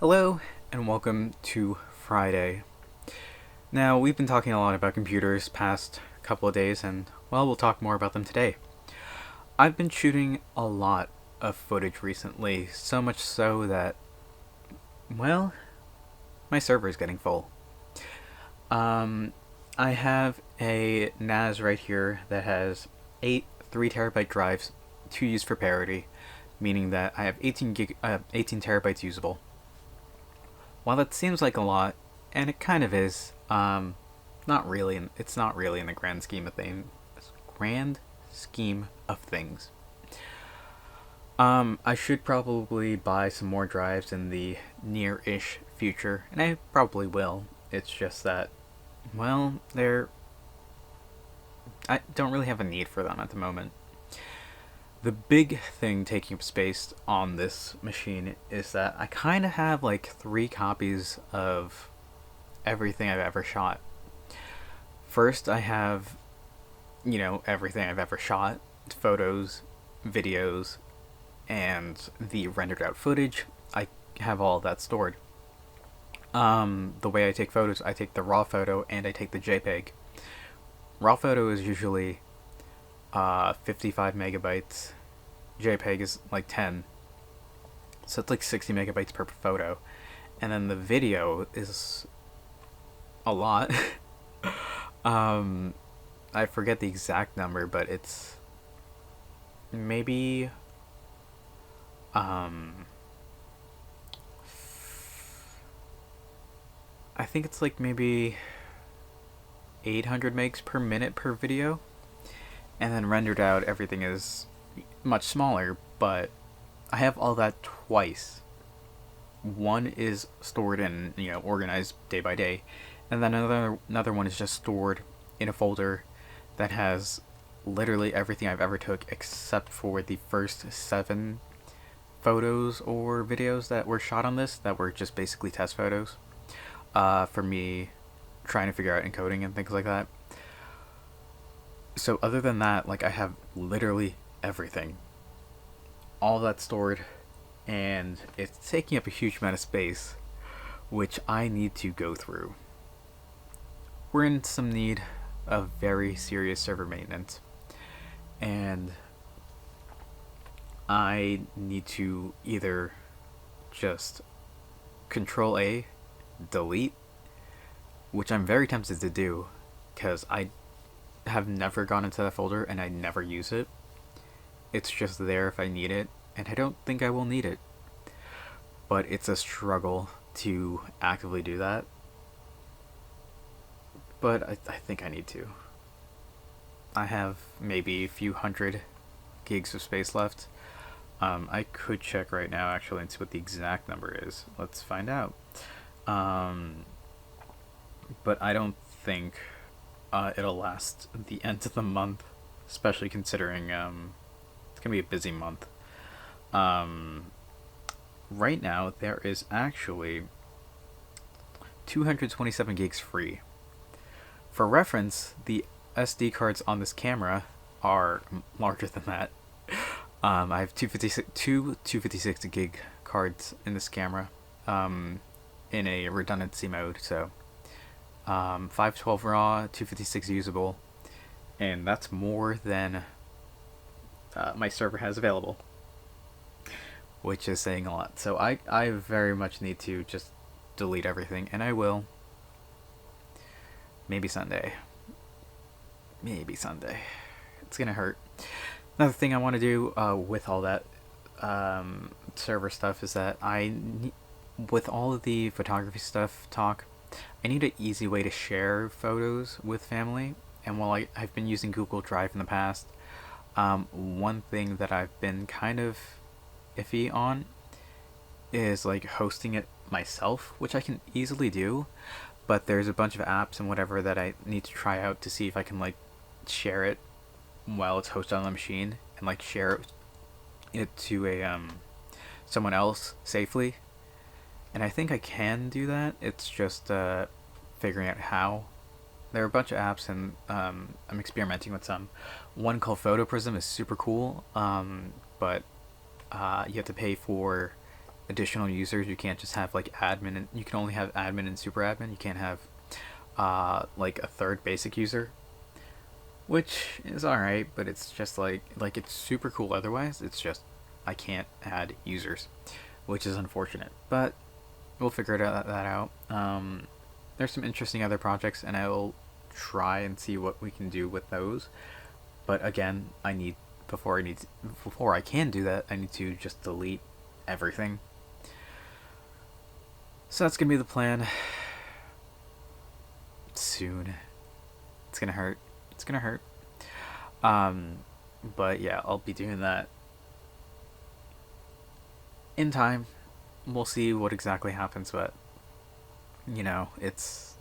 Hello, and welcome to Friday. Now, we've been talking a lot about computers past couple of days, and, well, we'll talk more about them today. I've been shooting a lot of footage recently, so much so that, well, my server is getting full. Um, I have a NAS right here that has 8 3 terabyte drives to use for parity, meaning that I have 18 terabytes usable. While that seems like a lot, and it kind of is, not really. It's not really in the grand scheme of things. Grand scheme of things. I should probably buy some more drives in the near-ish future, and I probably will. It's just that, well, I don't really have a need for them at the moment. The big thing taking up space on this machine is that I kind of have like 3 copies of everything I've ever shot. First, I have, everything I've ever shot, photos, videos, and the rendered out footage. I have all of that stored. The way I take photos, I take the raw photo and I take the JPEG. Raw photo is usually 55 megabytes. JPEG is like 10. So it's like 60 megabytes per photo. And then the video is a lot. I forget the exact number, but it's maybe um I think it's like maybe 800 megs per minute per video, and then rendered out everything is much smaller, but I have all that twice. One is stored in, organized day by day, and then another one is just stored in a folder that has literally everything I've ever took except for the first 7 photos or videos that were shot on this that were just basically test photos for me trying to figure out encoding and things like that. So other than that, like, I have literally everything, all that stored, and it's taking up a huge amount of space, which I need to go through. We're in some need of very serious server maintenance, and I need to either just Control A, delete, which I'm very tempted to do because I have never gone into that folder and I never use it. It's just there if I need it, and I don't think I will need it. But it's a struggle to actively do that. But I think I need to. I have maybe a few hundred gigs of space left. I could check right now actually and see what the exact number is. Let's find out. But I don't think it'll last the end of the month, especially considering it's gonna be a busy month. Right now there is actually 227 gigs free. For reference, the SD cards on this camera are larger than that. I have two 256 gig cards in this camera, in a redundancy mode. So 512 raw, 256 usable, and that's more than my server has available, which is saying a lot. So I very much need to just delete everything, and I will. Maybe Sunday. Maybe Sunday. It's gonna hurt. Another thing I want to do with all that server stuff is that with all of the photography stuff talk, I need an easy way to share photos with family. And while I've been using Google Drive in the past, one thing that I've been kind of iffy on is like hosting it myself, which I can easily do, but there's a bunch of apps and whatever that I need to try out to see if I can like share it while it's hosted on the machine and like share it to a someone else safely. And I think I can do that. It's just figuring out how. There are a bunch of apps, and I'm experimenting with some. One called Photo Prism is super cool, but you have to pay for additional users. You can't just have like admin, and you can only have admin and super admin. You can't have like a third basic user, which is alright, but it's just like it's super cool otherwise. It's just I can't add users, which is unfortunate, but we'll figure that out. There's some interesting other projects, and I will try and see what we can do with those. But again, before I can do that, I need to just delete everything. So that's gonna be the plan. Soon. It's gonna hurt. It's gonna hurt. But yeah, I'll be doing that in time. We'll see what exactly happens, but it's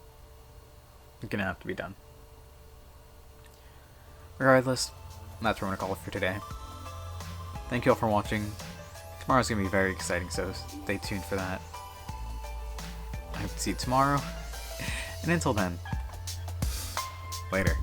gonna have to be done. Regardless, that's what I'm gonna call it for today. Thank you all for watching. Tomorrow's gonna be very exciting, so stay tuned for that. I hope to see you tomorrow. And until then, later.